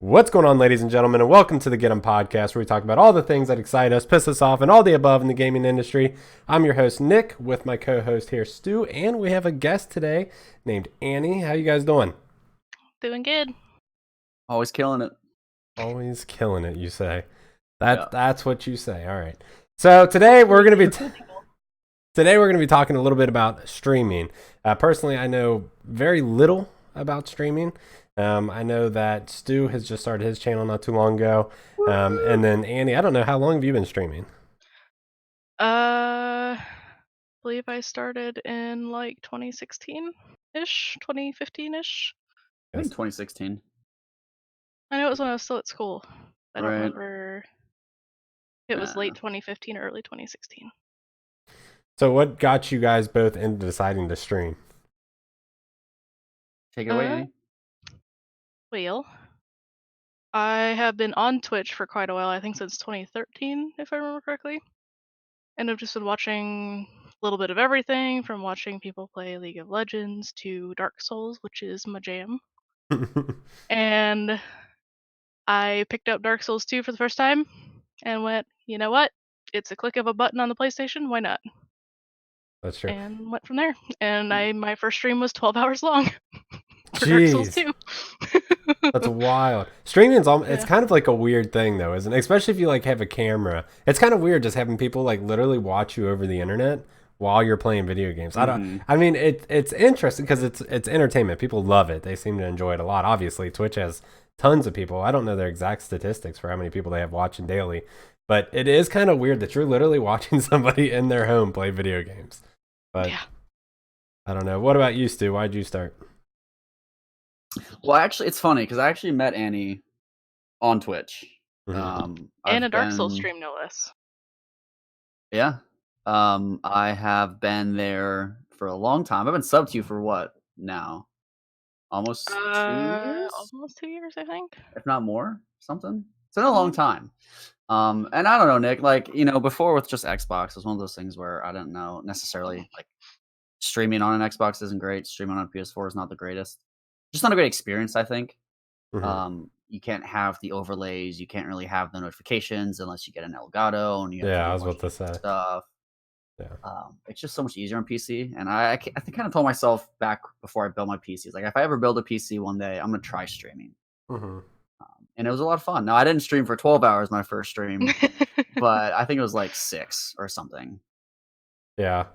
What's going on, ladies and gentlemen, and welcome to the Get 'em podcast, where we talk about all the things that excite us, piss us off, and all the above in the gaming industry. I'm your host, Nick, with my co-host here, Stu, and we have a guest today named Annie. How you guys doing? Doing good. Always killing it. Always killing it, you say. Yeah. That's what you say. All right. So today we're gonna be talking a little bit about streaming. Personally, I know very little about streaming. I know that Stu has just started his channel not too long ago. And then Annie, I don't know, how long have you been streaming? Believe I started in like 2016-ish, 2015-ish. I think 2016. I know it was when I was still at school. I don't Right. remember. It was Yeah. late 2015 or early 2016. So what got you guys both into deciding to stream? Take it away, Annie. Well, I have been on Twitch for quite a while, I think since 2013, if I remember correctly. And I've just been watching a little bit of everything, from watching people play League of Legends to Dark Souls, which is my jam. And I picked up Dark Souls 2 for the first time and went, you know what? It's a click of a button on the PlayStation, why not? That's true. And went from there. And my first stream was 12 hours long for Dark Souls 2. That's wild. Streaming's it's Yeah. kind of like a weird thing though, isn't it? Especially if you like have a camera. It's kind of weird just having people like literally watch you over the internet while you're playing video games. I mean it's interesting because it's entertainment. People love it. They seem to enjoy it a lot. Obviously, Twitch has tons of people. I don't know their exact statistics for how many people they have watching daily, but it is kind of weird that you're literally watching somebody in their home play video games. But Yeah. I don't know. What about you, Stu? Why'd you start? Well, actually, it's funny because I actually met Annie on Twitch. Mhm. And I've a Dark Souls been- stream, no less. Yeah. I have been there for a long time. I've been subbed to you for what now? Almost 2 years, Almost 2 years, I think. if not more. Something. It's been a long time. And I don't know, Nick. Like before with just Xbox, it was one of those things where I didn't know necessarily like streaming on an Xbox isn't great. Streaming on a PS4 is not the greatest. Just not a great experience, I think. Mhm. You can't have the overlays. You can't really have the notifications unless you get an Elgato and you have Yeah, to do I a was bunch about to say. of stuff. Yeah. It's just so much easier on PC. And I kind of told myself back before I built my PCs, like if I ever build a PC one day, I'm gonna try streaming. Mm-hmm. And it was a lot of fun. Now I didn't stream for 12 hours my first stream, but I think it was like 6 or something. Yeah.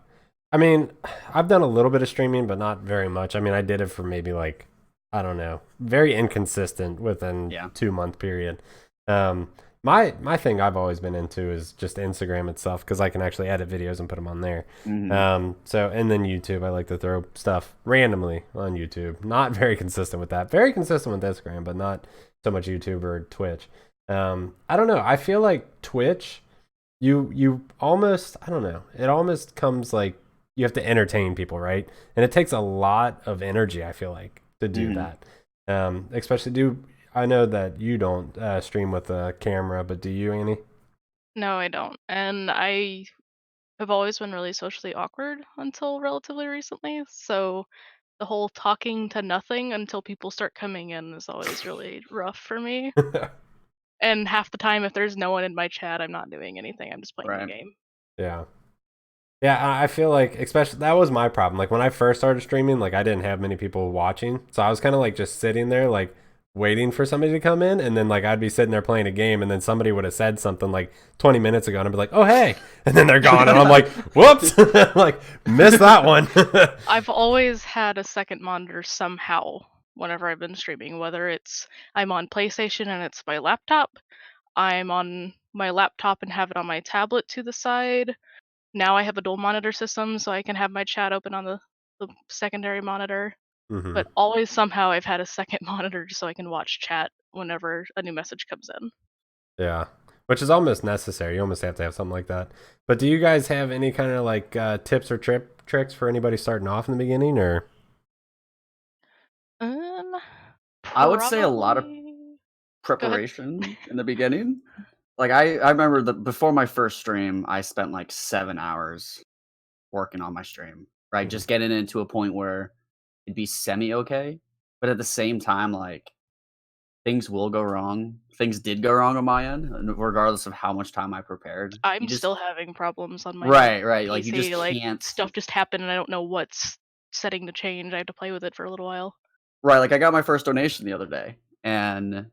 I mean, I've done a little bit of streaming, but not very much. I mean, I did it for maybe like, I don't know, very inconsistent within Yeah. 2 month period. My thing I've always been into is just Instagram itself because I can actually edit videos and put them on there. Mhm. So and then YouTube, I like to throw stuff randomly on YouTube. Not very consistent with that. Very consistent with Instagram, but not so much YouTube or Twitch. I don't know. I feel like Twitch, you almost, I don't know. It almost comes like you have to entertain people, right? And it takes a lot of energy, I feel like, to do that. Especially I know that you don't stream with a camera, but do you, Annie? No, I don't. And I have always been really socially awkward until relatively recently. So the whole talking to nothing until people start coming in is always really rough for me. And half the time, if there's no one in my chat, I'm not doing anything. I'm just playing the Right. game. Yeah. Yeah, I feel like, especially, that was my problem. Like, when I first started streaming, like, I didn't have many people watching. So I was kind of like just sitting there, like, waiting for somebody to come in. And then, like, I'd be sitting there playing a game. And then somebody would have said something like 20 minutes ago. And I'd be like, oh, hey. And then they're gone. And I'm like, whoops. Like, missed that one. I've always had a second monitor somehow whenever I've been streaming, whether it's I'm on PlayStation and it's my laptop, I'm on my laptop and have it on my tablet to the side. Now I have a dual monitor system, so I can have my chat open on the secondary monitor. Mhm. But always somehow I've had a second monitor just so I can watch chat whenever a new message comes in. Yeah, which is almost necessary. You almost have to have something like that. But do you guys have any kind of like tips or tricks for anybody starting off in the beginning, or? I would say a lot of Probably. preparation in the beginning. Like I remember before my first stream, I spent like 7 hours working on my stream, right? Mhm. Just getting it to a point where it'd be semi okay, but at the same time, like things will go wrong. Things did go wrong on my end, regardless of how much time I prepared. I'm You just still having problems on my right. Like you just PC. Like can't. stuff just happened, and I don't know what's setting to change. I have to play with it for a little while. Right, like I got my first donation the other day, and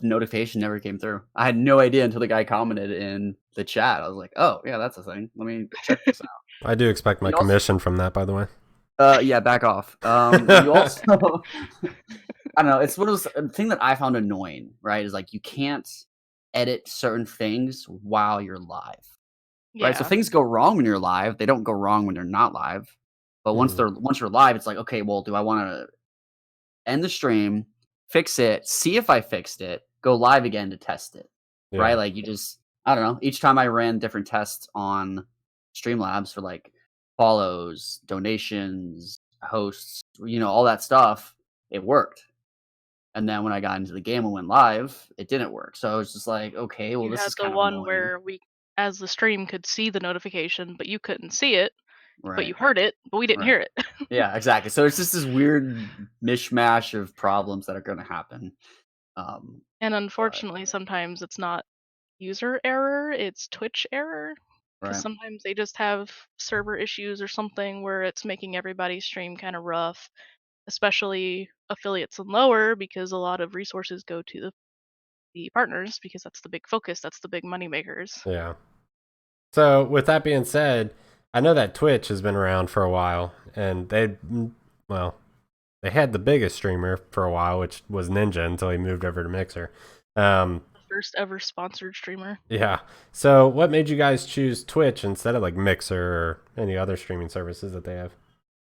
notification never came through. I had no idea until the guy commented in the chat. I was like, "Oh yeah, that's a thing. Let me check this out." I do expect my You also, commission from that, by the way. yeah, back off. You also, I don't know. It's one of those thing that I found annoying. Right, is like you can't edit certain things while you're live. Right, so Yeah, things go wrong when you're live. They don't go wrong when you're not live. But Mhm. once you're live, it's like, okay, well, do I want to end the stream, fix it, see if I fixed it, go live again to test it, right? Yeah. Like you just, I don't know. Each time I ran different tests on Streamlabs for like follows, donations, hosts, all that stuff, it worked. And then when I got into the game and went live, it didn't work. So I was just like, okay, well, you this had is the kind of one annoying. where we, as the stream, could see the notification, but you couldn't see it, but Right. you heard it, but we didn't Right. hear it. Yeah, exactly. So it's just this weird mishmash of problems that are going to happen. And But unfortunately, sometimes it's not user error, it's Twitch error. Because right. sometimes they just have server issues or something where it's making everybody's stream kind of rough, especially affiliates and lower, because a lot of resources go to the partners, because that's the big focus, that's the big money makers. Yeah. So with that being said, I know that Twitch has been around for a while, and well, they had the biggest streamer for a while, which was Ninja until he moved over to Mixer. Um, The first ever sponsored streamer. yeah. So what made you guys choose Twitch instead of like Mixer or any other streaming services that they have?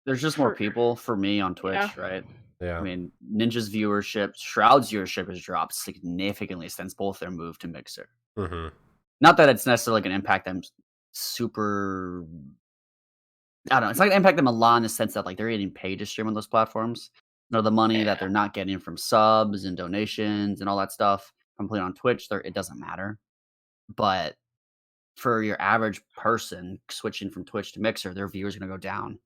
There's just more For people for me on yeah. Twitch, right? I Yeah. mean, Ninja's viewership, Shroud's viewership has dropped significantly since both their move to Mixer. Mm-hmm. Not that it's necessarily going to impact them super. I don't know. It's not going to impact them a lot in the sense that like they're getting paid to stream on those platforms. The money that Yeah. they're not getting from subs and donations and all that stuff from playing on Twitch, it doesn't matter. But for your average person switching from Twitch to Mixer, their viewers are going to go down.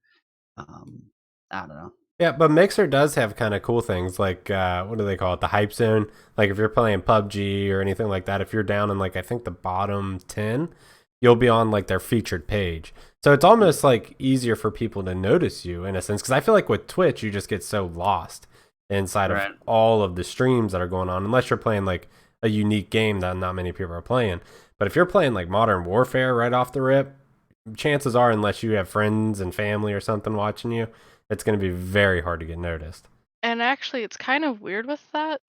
Um, I don't know. Yeah, but Mixer does have kind of cool things like what do they call it? The hype zone. Like if you're playing PUBG or anything like that, if you're down in like I think the bottom 10, you'll be on like their featured page. So it's almost like easier for people to notice you in a sense cuz I feel like with Twitch you just get so lost inside of Right. all of the streams that are going on unless you're playing like a unique game that not many people are playing. But if you're playing like Modern Warfare right off the rip, chances are unless you have friends and family or something watching you, it's going to be very hard to get noticed. And actually, it's kind of weird with that,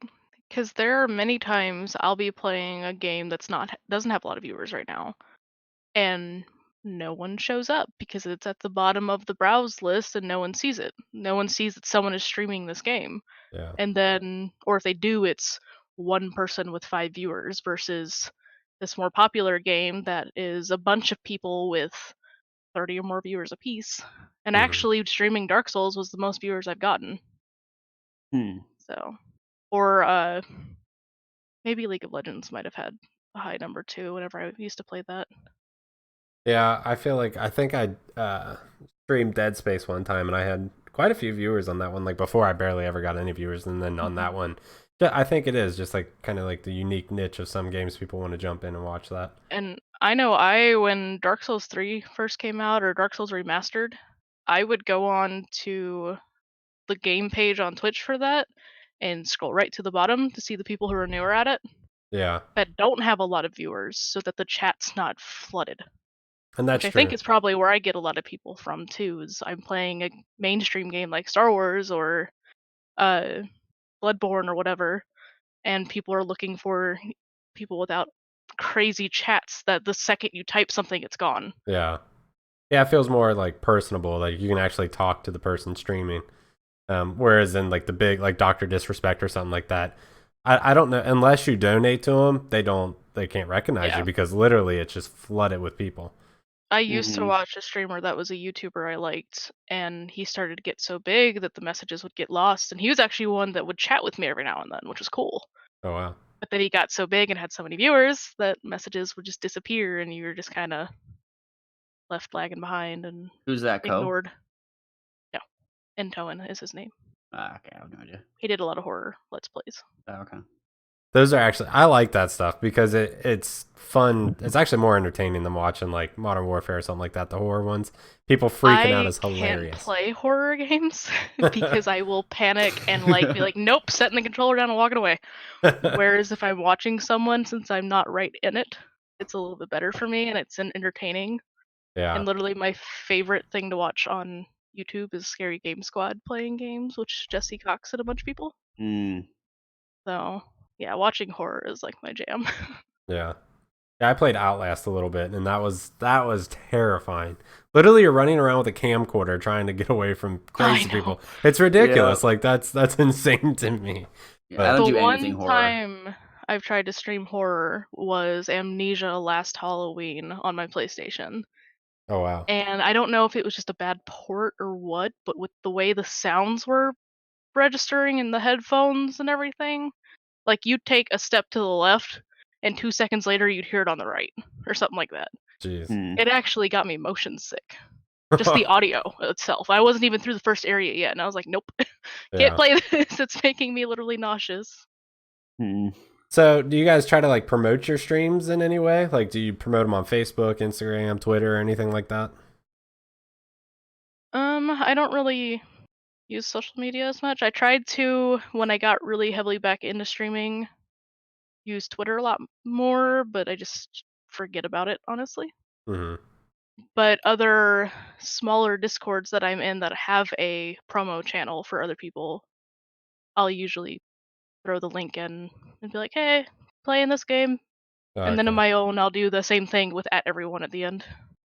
because there are many times I'll be playing a game that's not doesn't have a lot of viewers right now, and no one shows up because it's at the bottom of the browse list and no one sees it. No one sees that someone is streaming this game. Yeah. And then, or if they do, it's one person with 5 viewers versus this more popular game that is a bunch of people with 30 or more viewers apiece. And Hmm. actually, streaming Dark Souls was the most viewers I've gotten. Hmm. So, or maybe League of Legends might have had a high number too. Whenever I used to play that. Yeah, I feel like I think I streamed Dead Space one time and I had quite a few viewers on that one. Like before, I barely ever got any viewers, and then on that one, I think it is just like kind of like the unique niche of some games people want to jump in and watch that. And I know when Dark Souls 3 first came out, or Dark Souls Remastered, I would go on to the game page on Twitch for that and scroll right to the bottom to see the people who are newer at it Yeah, that don't have a lot of viewers so that the chat's not flooded. and Which that's I think true. is probably where I get a lot of people from too, is I'm playing a mainstream game like Star Wars or uh Bloodborne or whatever, and people are looking for people without crazy chats that the second you type something it's gone. Yeah, yeah, it feels more like personable. Like you can actually talk to the person streaming. Whereas in like the big like Doctor Disrespect or something like that, I don't know unless you donate to them, they can't recognize you Yeah. because literally it's just flooded with people. I used to Hmm. watch a streamer that was a YouTuber I liked, and he started to get so big that the messages would get lost. And he was actually one that would chat with me every now and then, which was cool. Oh wow. But then he got so big and had so many viewers that messages would just disappear, and you were just kind of left lagging behind and Who's that, Co? ignored. Yeah, Entoen is his name. Okay, I have no idea. He did a lot of horror Let's Plays. Okay. Those are actually, I like that stuff because it's fun. It's actually more entertaining than watching like Modern Warfare or something like that. The horror ones, people freaking out I is can't hilarious. play horror games because I will panic and like be like, nope, setting the controller down and walking away. Whereas if I'm watching someone, since I'm not right in it, it's a little bit better for me and it's entertaining. Yeah, And literally my favorite thing to watch on YouTube is Scary Game Squad playing games, which Jesse Cox and a bunch of people. Mm. So yeah, watching horror is like my jam. yeah. Yeah, I played Outlast a little bit, and that was terrifying. Literally, you're running around with a camcorder trying to get away from crazy people. It's ridiculous. Yeah. Like that's insane to me. Yeah, I But don't The do anything one horror. time I've tried to stream horror was Amnesia Last Halloween on my PlayStation. oh wow, And I don't know if it was just a bad port or what, but with the way the sounds were registering in the headphones and everything, like you'd take a step to the left and 2 seconds later you'd hear it on the right or something like that. jeez. Hmm. It actually got me motion sick. Just the audio itself. I wasn't even through the first area yet, and I was like, nope, Yeah. can't play this. It's making me literally nauseous. Hmm. So, do you guys try to like promote your streams in any way? Like, do you promote them on Facebook, Instagram, Twitter, or anything like that? I don't really use social media as much. I tried to when I got really heavily back into streaming, use Twitter a lot more, but I just forget about it, honestly. Hmm. But other smaller Discords that I'm in that have a promo channel for other people, I'll usually throw the link in and be like, hey, playing this game. And then in Okay. my own, I'll do the same thing with at everyone at the end.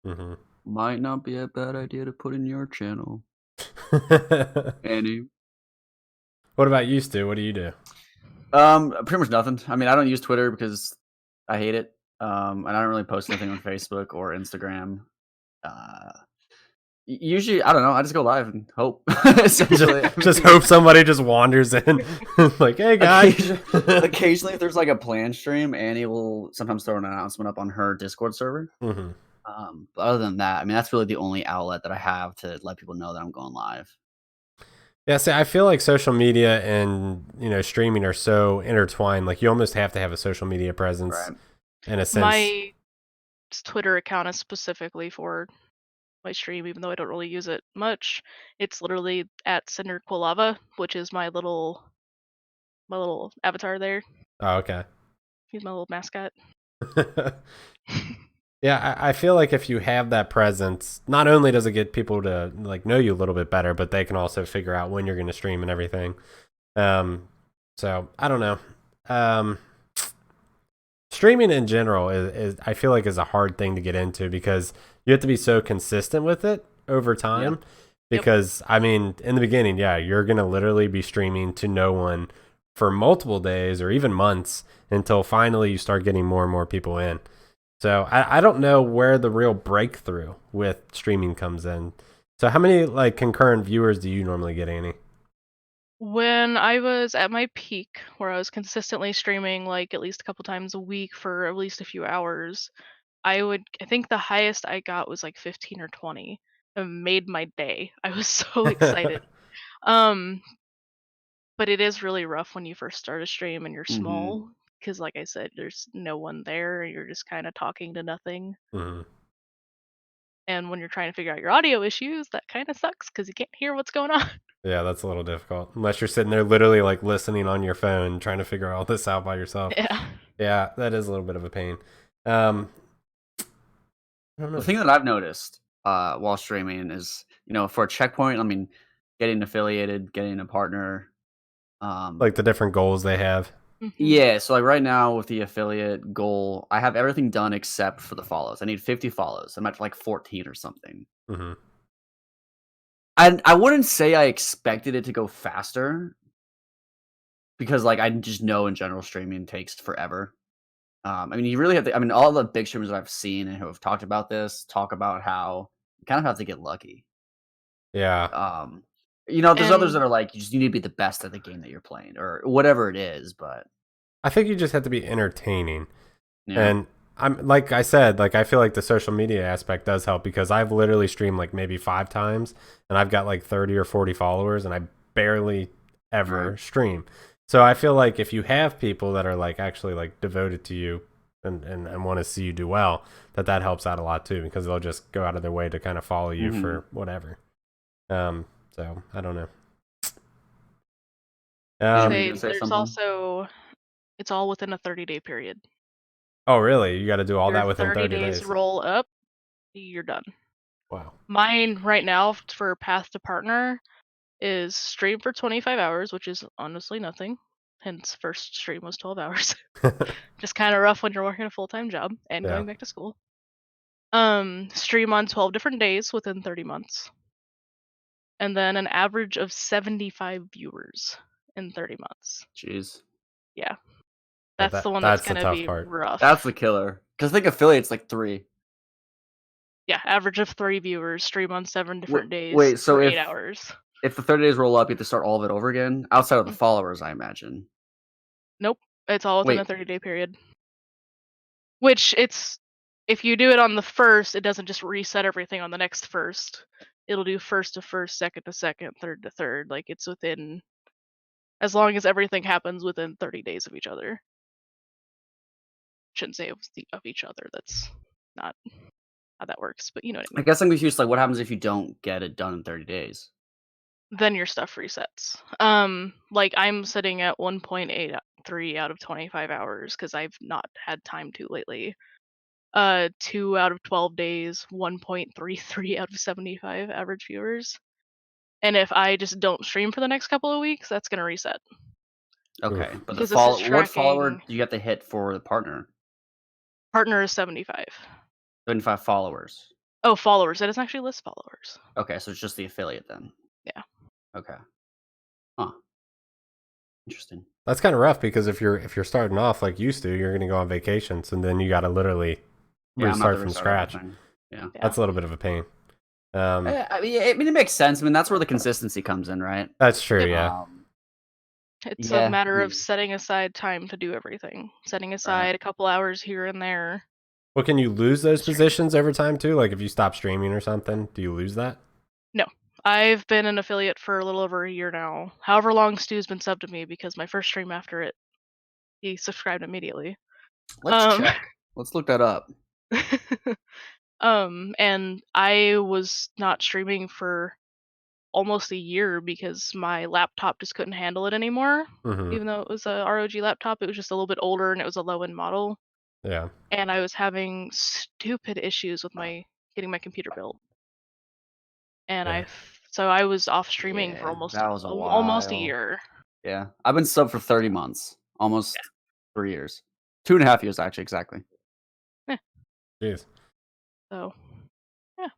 Hmm. Might not be a bad idea to put in your channel, Annie. What about you, Stu? What do you do? Pretty much nothing. I mean, I don't use Twitter because I hate it. And I don't really post anything on Facebook or Instagram. Usually, I don't know. I just go live and hope. Essentially, Just hope somebody just wanders in, like, "Hey, guys." occasionally, if there's like a planned stream, Annie will sometimes throw an announcement up on her Discord server. Hmm. But other than that, I mean, that's really the only outlet that I have to let people know that I'm going live. Yeah, see, I feel like social media and streaming are so intertwined. Like, you almost have to have a social media presence Right. in a sense. My Twitter account is specifically for my stream, even though I don't really use it much. It's literally at CinderQuilava, which is my little avatar there. Oh, okay. He's my little mascot. Yeah, I feel like if you have that presence, not only does it get people to like know you a little bit better, but they can also figure out when you're going to stream and everything. So I don't know. Streaming in general is I feel like is a hard thing to get into because you have to be so consistent with it over time. Yep. Because I mean, in the beginning, yeah, you're going to literally be streaming to no one for multiple days or even months until finally you start getting more and more people in. So I don't know where the real breakthrough with streaming comes in. So how many like concurrent viewers do you normally get, Annie? When I was at my peak, where I was consistently streaming like at least a couple times a week for at least a few hours, I think the highest I got was like 15 or 20. It made my day. I was so excited. Um, but it is really rough when you first start a stream and you're Mhm. small, because like I said, there's no one there. You're just kind of talking to nothing. Mhm. And when you're trying to figure out your audio issues, that kind of sucks because you can't hear what's going on. Yeah, that's a little difficult unless you're sitting there literally like listening on your phone, trying to figure all this out by yourself. Yeah. Yeah, that is a little bit of a pain. I don't know. The thing that I've noticed while streaming is, for a checkpoint, I mean, getting affiliated, getting a partner. Like the different goals they have. Mhm. Yeah, so like right now with the affiliate goal, I have everything done except for the follows. I need 50 follows. I'm at like 14 or something. Hmm. I wouldn't say I expected it to go faster because like I just know in general streaming takes forever. I mean, you really have to. I mean, all the big streamers that I've seen and who have talked about this talk about how you kind of have to get lucky. Yeah. There's others that And are like you just need to be the best at the game that you're playing or whatever it is. But I think you just have to be entertaining. yeah, And I'm like I said, like I feel like the social media aspect does help because I've literally streamed like maybe 5 times and I've got like 30 or 40 followers and I barely ever Right. stream. So I feel like if you have people that are like actually like devoted to you and want to see you do well, that helps out a lot too, because they'll just go out of their way to kind of follow you for whatever. So I don't know. Sam, you Say gonna say there's something? also, it's all within a 30-day period. Oh really? You got to do all Your that within 30 30 days days. roll up, you're done. Wow. Mine right now for Path to Partner is stream for 25 hours, which is honestly nothing. Hence, first stream was 12 hours. Just kind of rough when you're working a full-time job and Yeah. going back to school. Stream on 12 different days within 30 months. And then an average of 75 viewers in 30 months. Jeez. Yeah. Yeah, That's the one that's the going to tough be part. rough. That's the killer. Because I think affiliate's like 3. Yeah, average of 3 viewers, stream on 7 different days Wait, so for if 8 hours. if the 30 days roll up, you have to start all of it over again? Outside of the Mm. followers, I imagine. Nope, it's all within a Wait. 30-day period. Which if you do it on the first, it doesn't just reset everything on the next first. It'll do first to first, second to second, third to third. Like it's within, as long as everything happens within 30 days of each other. Shouldn't say of each other. That's not how that works, but you know what I I mean. guess I'm confused. Like, what happens if you don't get it done in 30 days? Then your stuff resets. Like I'm sitting at 1.83 out of 25 hours because I've not had time to lately. 2 out of 12 days, 1.33 out of 75 average viewers. And if I just don't stream for the next couple of weeks, that's gonna reset. Okay, but Because this is what follower tracking. do you have to hit for the partner? Partner is 75. 75 followers. Oh, followers. It doesn't actually list followers. Okay, so it's just the affiliate then. Yeah. Okay. Huh. Interesting. That's kind of rough because if you're starting off like used to, you're going to go on vacations and then you got to literally Yeah, I'm not restart the from restart scratch. everything. Yeah. That's a little bit of a pain. I mean, it makes sense. I mean, that's where the consistency comes in, right? That's true. Yep. Yeah. It's Yeah, a matter I of mean- setting aside time to do everything. Setting aside a couple hours here and there. Well, can you lose those positions over time too? Like if you stop streaming or something, do you lose that? No. I've been an affiliate for a little over a year now. However long Stu's been subbed to me, because my first stream after it, he subscribed immediately. Let's check. Let's look that up. And I was not streaming for almost a year because my laptop just couldn't handle it anymore. Mm-hmm. Even though it was a ROG laptop, it was just a little bit older and it was a low-end model. Yeah. And I was having stupid issues with getting my computer built. And Yeah. so I was off streaming for Yeah, almost that was a almost a while. year. Yeah, I've been sub for 30 months, almost 3 years, 2.5 years actually, exactly. Jeez. So, yeah.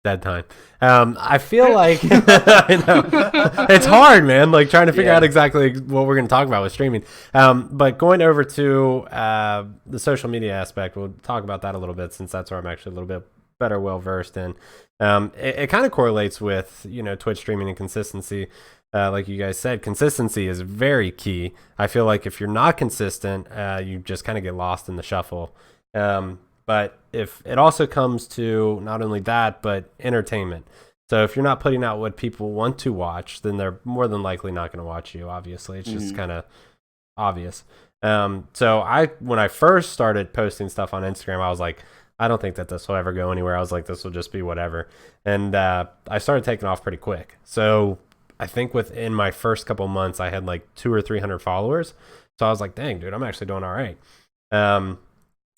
Dead time. I feel like I know it's hard, man. Like trying to figure out exactly what we're going to talk about with streaming. But going over to the social media aspect, we'll talk about that a little bit since that's where I'm actually a little bit better well versed in. It kind of correlates with Twitch streaming and consistency. Like you guys said, consistency is very key. I feel like if you're not consistent, you just kind of get lost in the shuffle. But if it also comes to not only that, but entertainment. So if you're not putting out what people want to watch, then they're more than likely not going to watch you. Obviously, it's just kind of obvious. So when I first started posting stuff on Instagram, I was like, I don't think that this will ever go anywhere. I was like, this will just be whatever. And I started taking off pretty quick. So I think within my first couple months, I had like 200 or 300 followers. So I was like, dang, dude, I'm actually doing all right.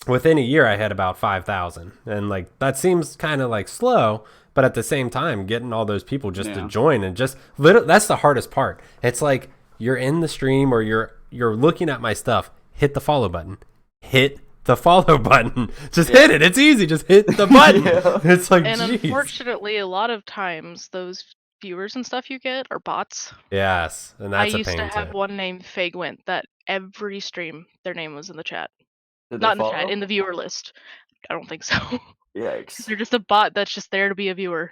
Within a year, I had about 5,000. And like, that seems kind of like slow, but at the same time, getting all those people just to join and just that's the hardest part. It's like you're in the stream or you're looking at my stuff, hit the follow button, hit the follow button, just hit it. It's easy. Just hit the button. It's like, and geez. Unfortunately, a lot of times those viewers and stuff you get are bots. Yes. And that's I a used pain to have too. one named Fagwent that every stream their name was in the chat. Did Not they in the chat, follow? in the viewer list. I don't think so. Yikes. They're just a bot that's just there to be a viewer.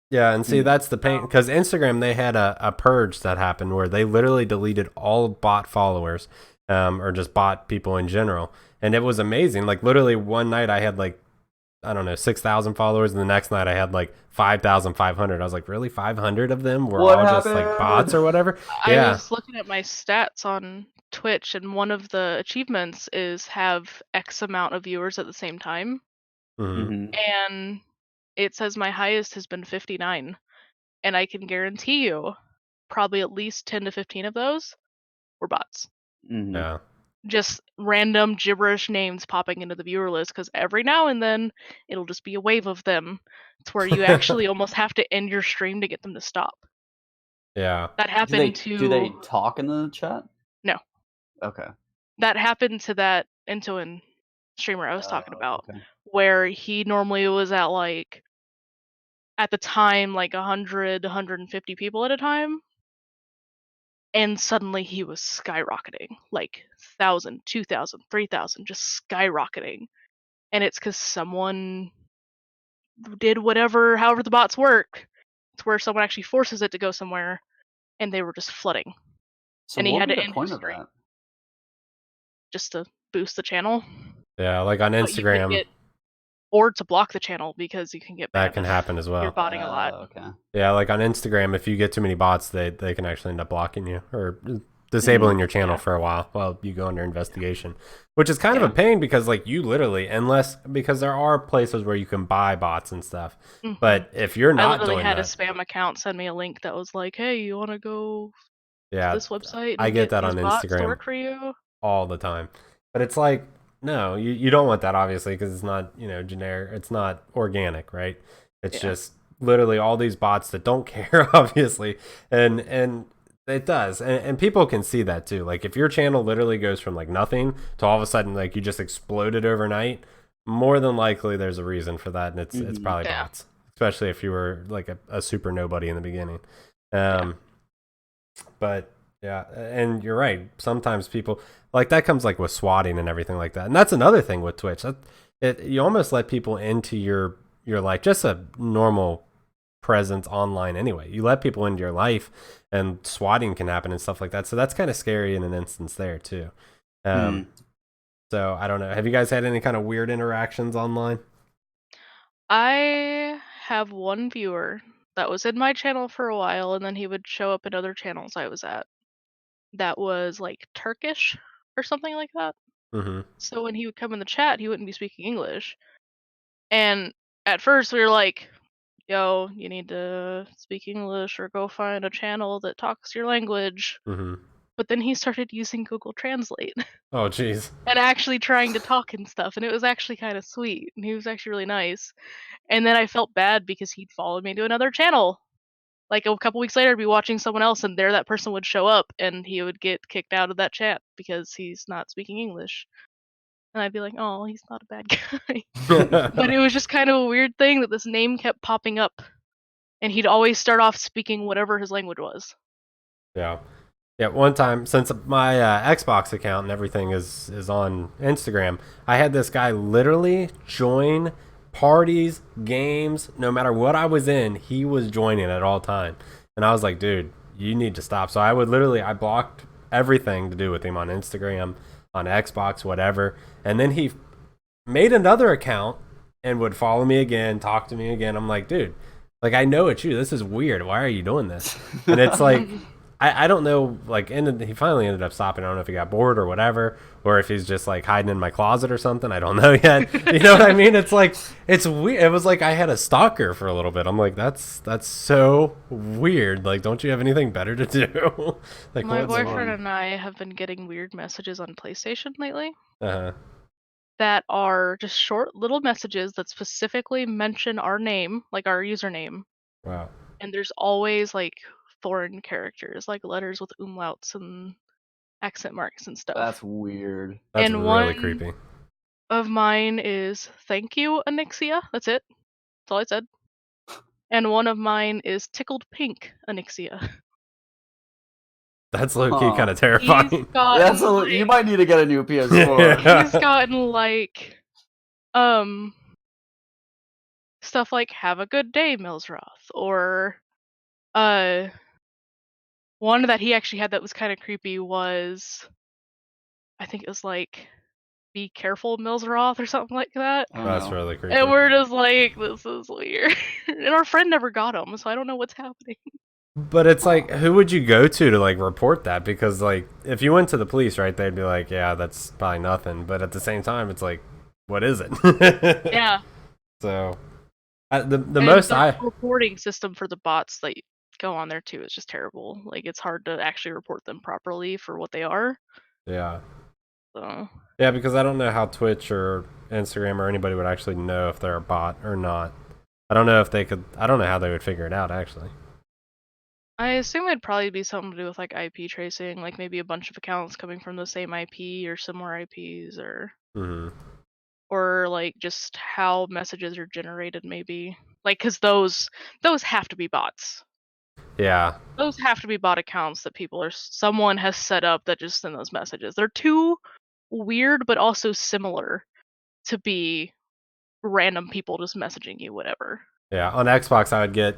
Yeah, and see, that's the pain. Because Instagram, they had a purge that happened where they literally deleted all bot followers or just bot people in general. And it was amazing. Like, literally one night I had like I don't know, 6,000 followers, and the next night I had like 5,500. I was like, really, 500 of them were What all just like bots happened? or whatever? I Yeah. was looking at my stats on Twitch, and one of the achievements is have X amount of viewers at the same time. Hmm. Mhm. And it says my highest has been 59. And I can guarantee you, probably at least 10 to 15 of those were bots. Mhm. Yeah. Just random gibberish names popping into the viewer list, because every now and then it'll just be a wave of them to where you actually almost have to end your stream to get them to stop. Yeah. That Do happened they to talk in the chat? no, Okay. that happened to that Intuin streamer I was talking about, Okay. where he normally was at like at the time like 100, 150 people at a time, and suddenly he was skyrocketing, like 1,000, 2,000, 3,000, just skyrocketing. And it's because someone did whatever, however the bots work, to where someone actually forces it to go somewhere, and they were just flooding. So And he what would had be to the end his point of stream that? just to boost the channel. Yeah. Like on But you could Instagram, get, or to block the channel, because you can get that banned can if happen as you're well. botting a lot. Okay. Yeah. Like on Instagram, if you get too many bots, they can actually end up blocking you or disabling Mhm. your channel Yeah. for a while you go under investigation, which is kind of Yeah. a pain because like you literally, unless because there are places where you can buy bots and stuff, hmm but if you're I not literally doing had a that, spam account send me a link that was like, "Hey, you want to go to yeah, this website I and get get that these on bots to Instagram work for you?" all the time. But it's like, no, you don't want that obviously because it's not, generic, it's not organic, right? It's Yeah. just literally all these bots that don't care, obviously. And it does. And people can see that too. Like if your channel literally goes from like nothing to all of a sudden like you just exploded overnight, more than likely there's a reason for that, and it's Mhm. probably Yeah. bots. Especially if you were like a super nobody in the beginning. Yeah. But yeah, and you're right. Sometimes people like that comes like with swatting and everything like that. And that's another thing with Twitch. You almost let people into your like just a normal presence online anyway. You let people into your life, and swatting can happen and stuff like that. So that's kind of scary in an instance there too. Um, Mhm. so I don't know. Have you guys had any kind of weird interactions online? I have one viewer that was in my channel for a while, and then he would show up in other channels I was at. That was like Turkish or something like that. Mm-hmm. So when he would come in the chat, he wouldn't be speaking English. And at first we were like, "Yo, you need to speak English or go find a channel that talks your language." Mm-hmm. But then he started using Google Translate Oh, geez. and actually trying to talk and stuff, and it was actually kind of sweet, and he was actually really nice. And then I felt bad because he'd followed me to another channel. Like a couple weeks later, I'd be watching someone else, and there that person would show up, and he would get kicked out of that chat because he's not speaking English. And I'd be like, "Oh, he's not a bad guy." But it was just kind of a weird thing that this name kept popping up, and he'd always start off speaking whatever his language was. Yeah. Yeah, one time since my Xbox account and everything is on Instagram, I had this guy literally join parties, games, no matter what I was in, he was joining at all time. And I was like, dude, you need to stop. So I blocked everything to do with him on Instagram, on Xbox, whatever. And then he made another account and would follow me again, talk to me again. I'm like, dude, like I know it's you. This is weird. Why are you doing this? And it's like I don't know, like, he finally ended up stopping. I don't know if he got bored or whatever, or if he's just like hiding in my closet or something. I don't know yet. You know what I mean? It's like it's weird. It was like I had a stalker for a little bit. I'm like, that's so weird. Like, don't you have anything better to do? Like, My what's boyfriend on? and I have been getting weird messages on PlayStation lately Uh that are just short little messages that specifically mention our name, like our username, wow, and there's always like foreign characters, like letters with umlauts and accent marks and That's stuff. weird. that's And really one creepy. of mine is "Thank you, Annixia." That's it. That's all I said. And one of mine is "Tickled Pink, Annixia." That's low key Huh. kind of He's terrifying. gotten You like might need to get a new PS4. he's Yeah. gotten like um stuff like "Have a good day, Millsroth," or uh one that he actually had that was kind of creepy was, I think it was like, be careful, Milsroth or something like that. Oh, That's no. really creepy. And we're just like, this is weird. And our friend never got him, so I don't know what's happening. But it's like, who would you go to like report that? Because like, if you went to the police, right, they'd be like, yeah, that's probably nothing. But at the same time, it's like, what is it? Yeah. So, the And most the reporting system for the bots that go on there too is just terrible. Like, it's hard to actually report them properly for what they are. yeah. So Yeah, because I don't know how Twitch or Instagram or anybody would actually know if they're a bot or not. I don't know if they could. I don't know how they would figure it out actually. I assume it'd probably be something to do with like IP tracing, like maybe a bunch of accounts coming from the same IP or similar IPs, or like just how messages are generated, maybe. Like, because those have to be bots. Yeah. Those have to be bot accounts that someone has set up that just send those messages. They're too weird, but also similar to be random people just messaging you, whatever. Yeah. On Xbox, I would get.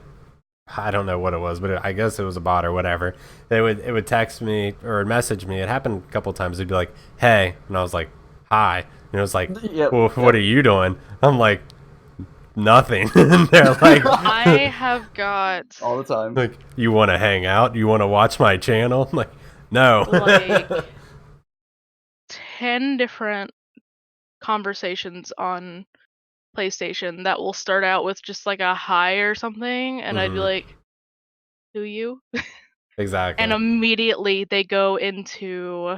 I don't know what it was, but I guess it was a bot or whatever. It would text me or message me. It happened a couple times. It'd be like, "Hey," and I was like, "Hi," and it was like, "Well, what are you doing?" I'm like, "Nothing." And they're like, I have got All the time. like, "You want to hang out? You want to watch my channel?" I'm like, "No." like 10 different conversations on PlayStation that will start out with just like a hi or something, and I'd be Mhm. like, "Who you?" Exactly. And immediately they go into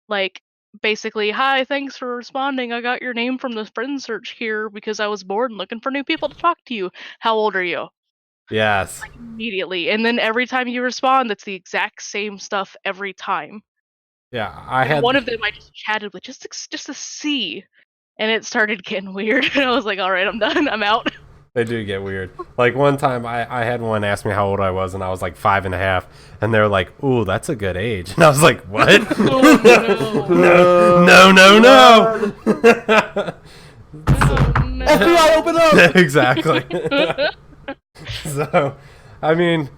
like basically, "Hi, thanks for responding. I got your name from the friend search here because I was bored and looking for new people to talk to you. How old are you?" Yes. Like immediately. And then every time you respond, it's the exact same stuff every time. Yeah, I And had. one of them I just chatted with just to see, and it started getting weird. And I was like, "All right, I'm done. I'm out." They do get weird. Like one time, I had one ask me how old I was, and I was like 5.5, and they're like, "Ooh, that's a good age," and I was like, "What? Oh, no, no, no, no!" Oh, no. FBI, open up! Exactly. So, I mean,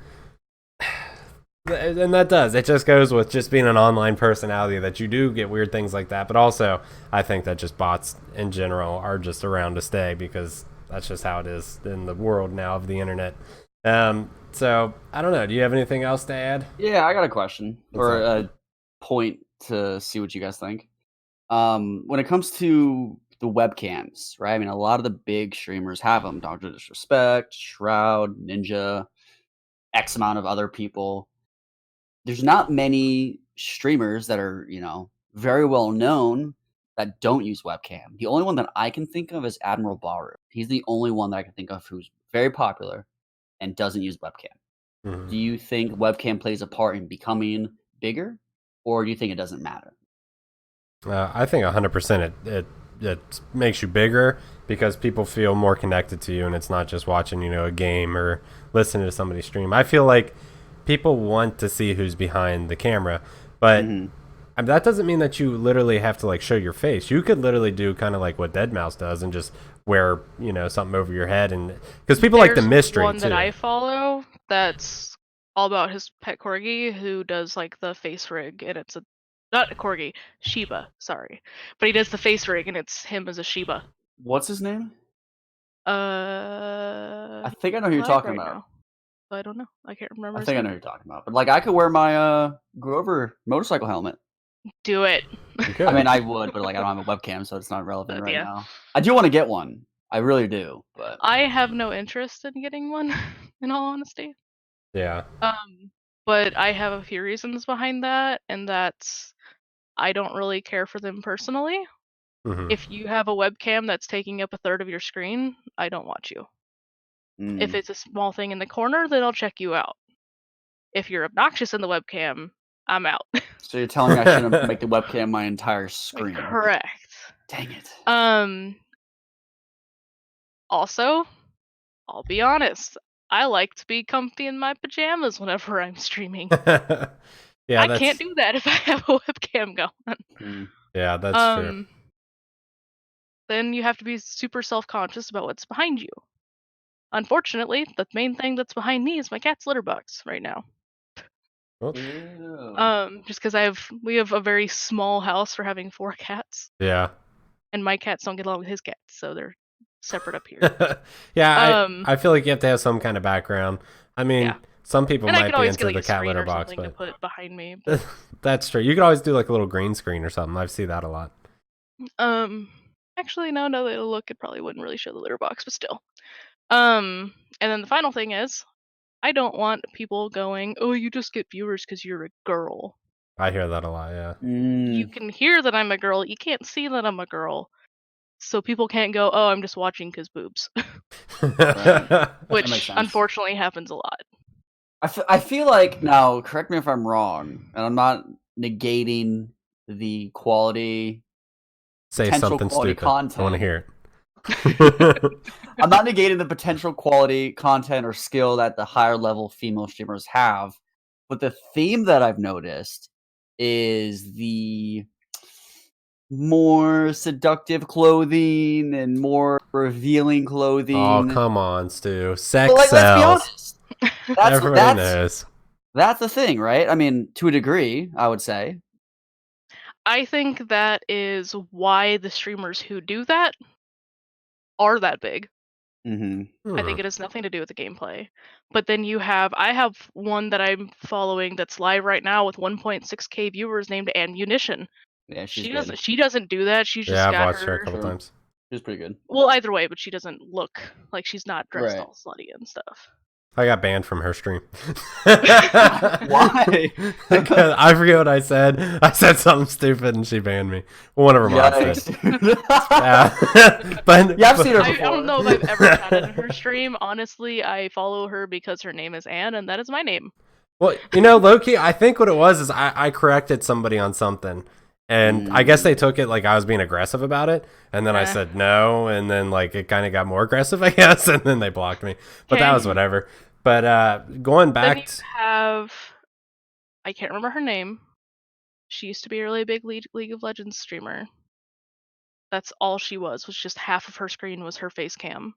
and that does. It just goes with just being an online personality that you do get weird things like that. But also, I think that just bots in general are just around to stay because that's just how it is in the world now of the internet. So I don't know. Do you have anything else to add? Yeah, I got a question What's or up? a point to see what you guys think. When it comes to the webcams, right? I mean, a lot of the big streamers have them. Doctor Disrespect, Shroud, Ninja, X amount of other people. There's not many streamers that are, very well known that don't use webcam. The only one that I can think of is Admiral Baru. He's the only one that I can think of who's very popular and doesn't use webcam. Mhm. Do you think webcam plays a part in becoming bigger, or do you think it doesn't matter? I think 100% it makes you bigger because people feel more connected to you, and it's not just watching a game or listening to somebody stream. I feel like people want to see who's behind the camera, but Mhm. that doesn't mean that you literally have to like show your face. You could literally do kind of like what Deadmau5 does and just wear something over your head, and because people like the There's mystery one that too. I follow that's all about his pet corgi who does like the face rig, and it's not a corgi, Shiba, sorry. But he does the face rig and it's him as a Shiba. What's his name? I think I He's know who you're alive talking right about. now. I don't know. I can't remember I his think I know name. who you're talking about. But like, I could wear my Grover motorcycle helmet. Do it. You could. I mean, I would, but like, I don't have a webcam, so it's not relevant right Yeah. now. I do want to get one. I really do, but I have no interest in getting one, in all honesty. Yeah. But I have a few reasons behind that, and that's I don't really care for them personally. Hmm. If you have a webcam that's taking up a third of your screen, I don't watch you. If it's a small thing in the corner, then I'll check you out. If you're obnoxious in the webcam, I'm out. So you're telling me I shouldn't make the webcam my entire screen? Correct. Dang it. Also, I'll be honest, I like to be comfy in my pajamas whenever I'm streaming. Yeah, I can't do that if I have a webcam going. Yeah, that's true. Then you have to be super self-conscious about what's behind you. Unfortunately, the main thing that's behind me is my cat's litter box right now. Well, Ew. Just because we have a very small house for having 4 cats, yeah. and my cats don't get along with his cats, so they're separate up here. Yeah, Um, I feel like you have to have some kind of background. I mean, Yeah. some people and I might could be always get into like the a cat screen litter or box, something to but put behind me. But that's true. You could always do like a little green screen or something. I see that a lot. um, actually, no, that it'll look, it probably wouldn't really show the litter box, but still. And then the final thing is, I don't want people going, "Oh, you just get viewers because you're a girl." I hear that a lot. Yeah. You Mm. can hear that I'm a girl. You can't see that I'm a girl. So people can't go, "Oh, I'm just watching because boobs," Right. That makes which sense. unfortunately happens a lot. I feel like, now, correct me if I'm wrong, and I'm not negating the quality, Say potential something quality stupid. I want to content. hear it. I'm not negating the potential quality content or skill that the higher level female streamers have, but the theme that I've noticed is the more seductive clothing and more revealing Oh, clothing. come on, Stu. But Sex like, let's be sells. honest. Everybody knows. That's the thing, right? I mean, to a degree, I would say. I think that is why the streamers who do that are that big. Mm-hmm. I think it has nothing to do with the gameplay. But then I have one that I'm following that's live right now with 1.6k viewers named Ammunition. Yeah, she's She good. doesn't do that. She's just Yeah, I've got watched her a her. couple True. times. She's pretty good. Well, either way, but she doesn't look like, she's not dressed Right. all slutty and stuff. I got banned from her stream. Why? Because I forget what I said. I said something stupid and she banned me. Well, one of her mods did. Yikes. But Yeah, I've seen her I before. don't know if I've ever chatted in her stream. Honestly, I follow her because her name is Anne, and that is my name. Well, you know, Loki, I think what it was is I corrected somebody on something. And I guess they took it like I was being aggressive about it. And then I said no. And then like it kind of got more aggressive, I guess. And then they blocked me. But that was whatever. But going Then back you have, I can't remember her name. She used to be a really big League of Legends streamer. That's all she was just half of her screen was her face cam.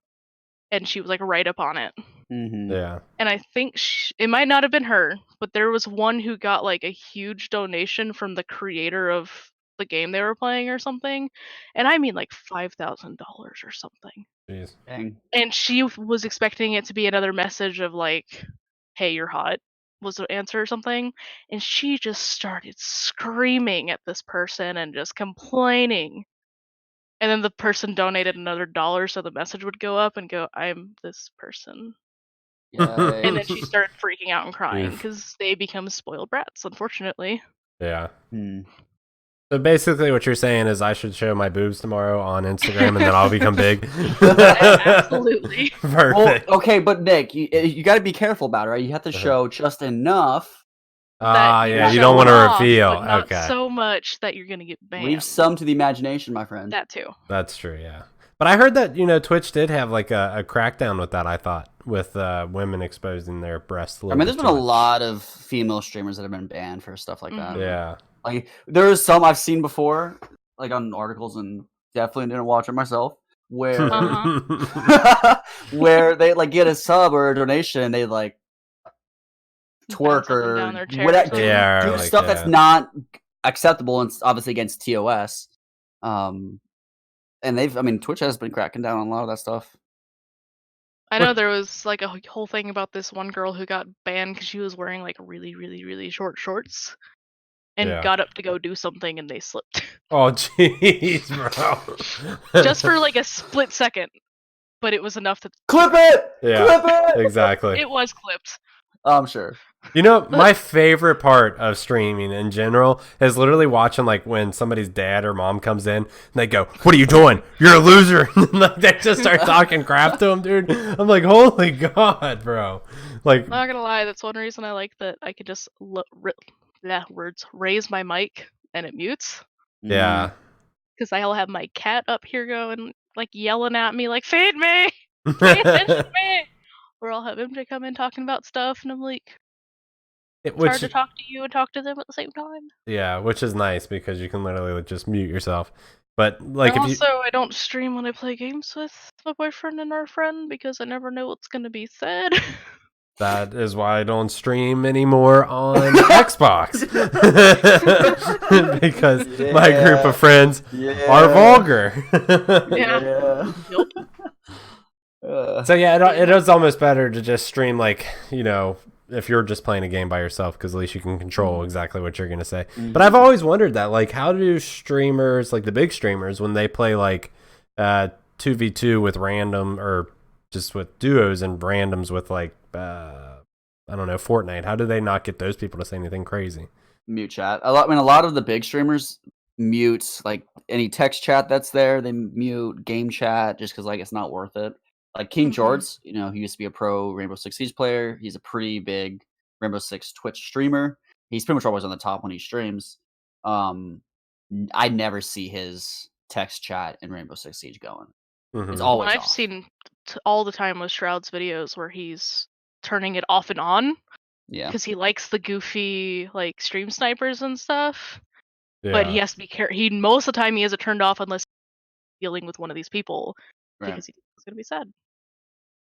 And she was like right up on it. Mm-hmm. yeah. And I think it might not have been her, but there was one who got like a huge donation from the creator of the game they were playing or something. And I mean like $5,000 or something. Jeez. Dang. And she was expecting it to be another message of like, "Hey, you're hot," was the answer or something. And she just started screaming at this person and just complaining. And then the person donated another dollar so the message would go up and go, "I'm this person." And then she Yikes. started freaking out and crying Oof. because they become spoiled brats, unfortunately. Yeah. Hmm. So basically, what you're saying is I should show my boobs tomorrow on Instagram, and then I'll become big. Absolutely. Perfect. Well, okay, but Nick, you got to be careful about it, right? You have to show just enough. Ah, yeah, you show don't want to off, reveal. but not Okay, so much that you're gonna get banned. Leave some to the imagination, my friend. That too. that's true. Yeah, but I heard that Twitch did have like a crackdown with that. I thought with women exposing their breasts. I mean, there's been a lot of female streamers that have been banned for stuff like that. Yeah. Like, there's some I've seen before, like on articles, and definitely didn't watch it myself, where where they like get a sub or a donation, and they like twerk or down their chair or whatever, something. Yeah, do like, stuff that's not acceptable, and it's obviously against TOS. And Twitch has been cracking down on a lot of that stuff. I know there was like a whole thing about this one girl who got banned because she was wearing like really, really, really short shorts and got up to go do something and they slipped. Oh, jeez, bro. Just for like a split second, but it was enough to clip it. Yeah, Clip it. exactly. It was clipped. I'm sure. My favorite part of streaming in general is literally watching like when somebody's dad or mom comes in and they go, "What are you doing? You're a loser." And like they just start talking crap to him, dude. I'm like, holy god, bro. Like, Not gonna lie, that's one reason I like that I could just raise my mic and it mutes. yeah. Because I'll have my cat up here going like yelling at me like, "Feed me! Pay attention to me!" Or I'll have MJ come in talking about stuff and I'm like, it's hard to talk to you and talk to them at the same time. Yeah, which is nice because you can literally just mute yourself. But like, I don't stream when I play games with my boyfriend and our friend because I never know what's gonna be said. That is why I don't stream anymore on Xbox. Because my group of friends are vulgar. Yeah. Nope. So yeah, it is almost better to just stream, like, you know, if you're just playing a game by yourself, because at least you can control exactly what you're going to say. But I've always wondered that, like, how do streamers, like the big streamers, when they play like 2v2 with random, or just with duos and randoms with like I don't know, Fortnite, how do they not get those people to say anything crazy? Mute chat. A lot of the big streamers mute like any text chat that's there. They mute game chat just because like it's not worth it. Like King George, you know, he used to be a pro Rainbow Six Siege player. He's a pretty big Rainbow Six Twitch streamer. He's pretty much always on the top when he streams. I never see his text chat in Rainbow Six Siege going. It's always I've off. seen all the time with Shroud's videos where he's turning it off and on. Yeah. Because he likes the goofy like stream snipers and stuff. Yeah. But he has to be careful. Most of the time he has it turned off unless he's dealing with one of these people, because he's gonna be sad.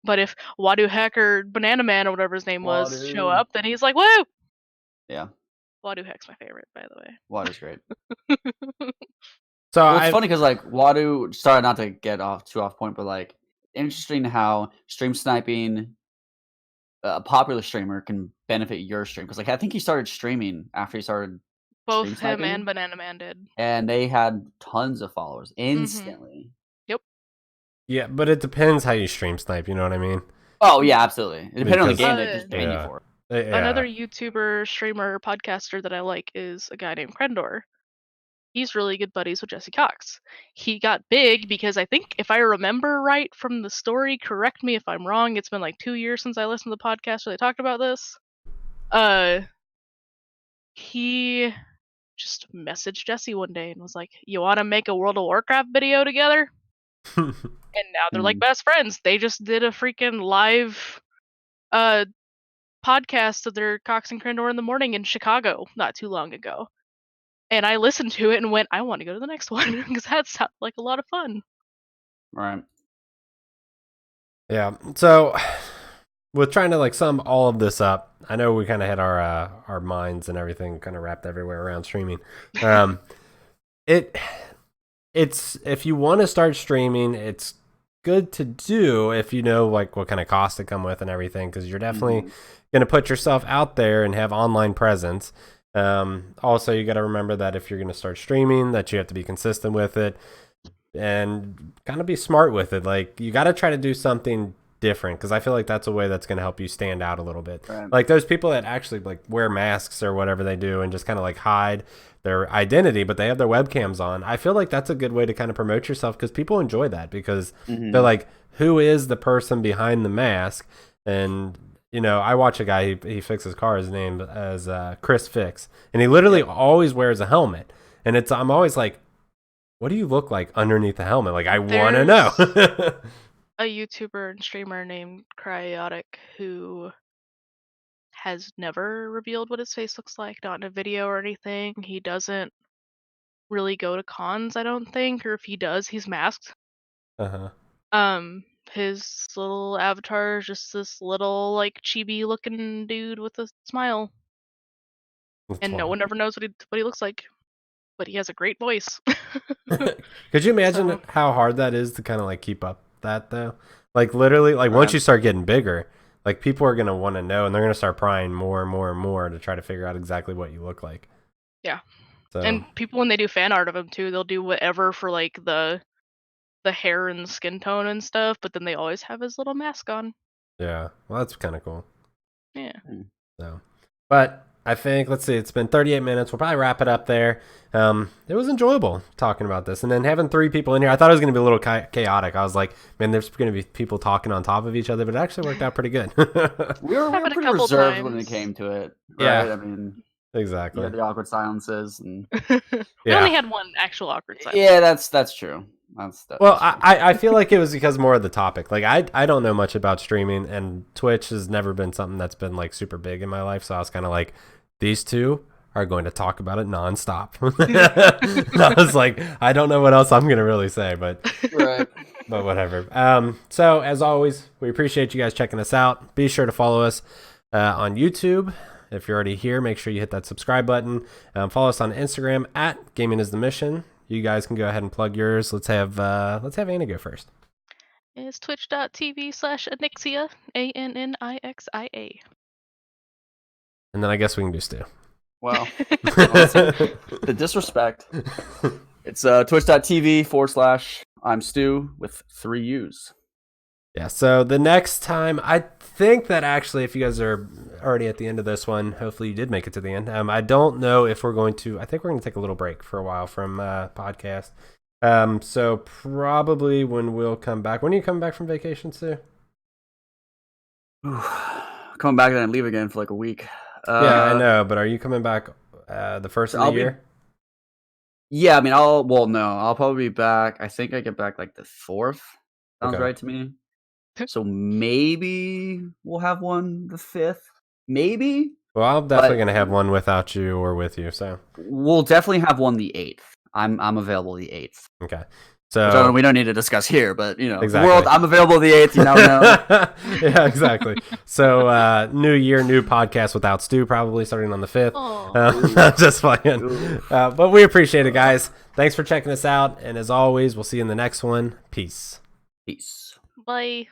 But if Wadu Heck or Banana Man or whatever his name was show up, then he's like, woo! Yeah. Wadu Heck's my favorite, by the way. Wadu's great. So well, it's funny because like Wadu, sorry not to get too off point, but like interesting how stream sniping, a popular streamer, can benefit your stream, because like I think he started streaming after he started. Both him and Banana Man did, and they had tons of followers instantly. Yep. Yeah, but it depends how you stream snipe. You know what I mean? Oh yeah, absolutely. It depends on the game they just ban you for. Another YouTuber, streamer, podcaster that I like is a guy named Krendor. He's really good buddies with Jesse Cox. He got big because I think, if I remember right from the story, correct me if I'm wrong, it's been like 2 years since I listened to the podcast where they talked about this. He just messaged Jesse one day and was like, "You want to make a World of Warcraft video together?" And now they're like best friends. They just did a freaking live podcast of their Cox and Krendor in the morning in Chicago not too long ago. And I listened to it and went, I want to go to the next one, because that sounds like a lot of fun. Right. Yeah. So with trying to like sum all of this up, I know we kind of had our minds and everything kind of wrapped everywhere around streaming. It's if you want to start streaming, it's good to do if you know like what kind of costs to come with and everything, because you're definitely going to put yourself out there and have online presence. Also, you got to remember that if you're going to start streaming, that you have to be consistent with it and kind of be smart with it. Like, you got to try to do something different, because I feel like that's a way that's going to help you stand out a little bit. Right. Like those people that actually like wear masks or whatever they do and just kind of like hide their identity, but they have their webcams on. I feel like that's a good way to kind of promote yourself, because people enjoy that, because they're like, who is the person behind the mask? And you know, I watch a guy, he fixes cars, named as Chris Fix, and he literally always wears a helmet. And I'm always like, what do you look like underneath the helmet? Like, I want to know. A YouTuber and streamer named Cryotic who has never revealed what his face looks like, not in a video or anything. He doesn't really go to cons, I don't think, or if he does, he's masked. His little avatar is just this little like chibi looking dude with a smile. And no one ever knows what he looks like. But he has a great voice. Could you imagine how hard that is to kind of like keep up that though? Like literally, like once you start getting bigger, like people are gonna want to know, and they're gonna start prying more and more and more to try to figure out exactly what you look like. Yeah. So. And people, when they do fan art of him too, they'll do whatever for like the hair and skin tone and stuff, but then they always have his little mask on. Yeah. Well, that's kind of cool. Yeah. So, but I think, let's see, it's been 38 minutes. We'll probably wrap it up there. It was enjoyable talking about this. And then having 3 people in here, I thought it was going to be a little chaotic. I was like, man, there's going to be people talking on top of each other, but it actually worked out pretty good. we were pretty reserved when it came to it. Right? Yeah. I mean, exactly. Yeah, the awkward silences. And we only had one actual awkward silence. Yeah, that's true. Well, I feel like it was because more of the topic. Like, I don't know much about streaming, and Twitch has never been something that's been like super big in my life. So I was kind of like, these two are going to talk about it nonstop. I was like, I don't know what else I'm going to really say, but Right. but whatever. So as always, we appreciate you guys checking us out. Be sure to follow us on YouTube. If you're already here, make sure you hit that subscribe button. Follow us on Instagram at Gaming is the Mission. You guys can go ahead and plug yours. Let's have Anna go first. It's twitch.tv/Annixia, ANNIXIA. And then I guess we can do Stu. Wow. The disrespect. It's twitch.tv/I'm Stu with 3 U's. Yeah, so the next time, I think that actually, if you guys are already at the end of this one, hopefully you did make it to the end. I don't know if we're going to, I think we're going to take a little break for a while from podcast. So probably when we'll come back. When are you coming back from vacation, Sue? Coming back and then leave again for like a week. Yeah, I know, but are you coming back the first of the year? Yeah, I mean, I'll probably be back. I think I get back like the 4th. Sounds right to me. So maybe we'll have one the 5th. Maybe. Well, I'm definitely going to have one without you or with you. So we'll definitely have one the 8th. I'm available the 8th. Okay. So we don't need to discuss here, but exactly. The world, I'm available the 8th. You never know. Yeah, exactly. So new year, new podcast without Stu, probably starting on the 5th. Just playing. But we appreciate it, guys. Thanks for checking us out, and as always, we'll see you in the next one. Peace. Peace. Bye.